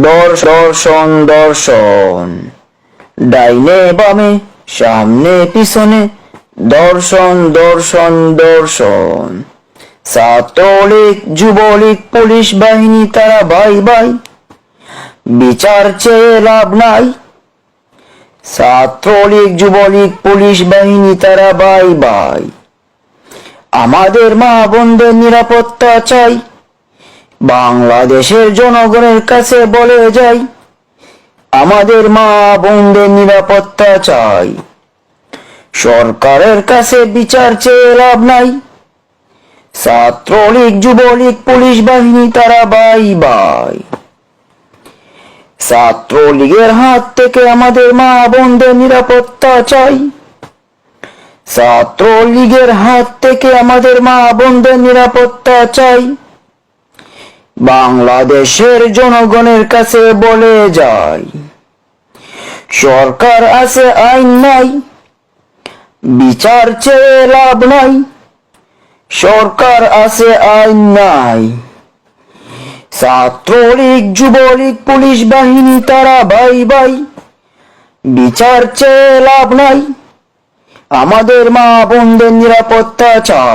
দর্শন দর্শন, ডাইনে বামে সামনে পিছনে দর্শন দর্শন দর্শন। ছাত্রলীগ যুবলীগ পুলিশ বাহিনী তারা ভাই ভাই, বিচার চেয়ে লাভ নাই। ছাত্রলীগ যুবলীগ পুলিশ বাহিনী তারা ভাই ভাই, আমাদের মা বোনদের নিরাপত্তা চাই। বাংলাদেশের জনগণের কাছে বলে যাই, আমাদের মা বোনদের নিরাপত্তা চাই। সরকারের কাছে বিচার চেয়ে লাভ নাই। ছাত্রলীগ যুবলীগ পুলিশ বাহিনী তারা ভাই ভাই, ছাত্রলীগের হাত থেকে আমাদের মা বোনদের নিরাপত্তা চাই। ছাত্রলীগের হাত থেকে আমাদের মা বোনদের নিরাপত্তা চাই। বাংলাদেশের জনগণের কাছে বলে যাই, সরকার আছে আইন নাই, বিচার চেয়ে লাভ নাই। সরকার আছে আইন নাই। ছাত্রলীগ যুবলীগ পুলিশ বাহিনী তারা ভাই ভাই, বিচার চেয়ে লাভ নাই। আমাদের মা বোনদের নিরাপত্তা চাই।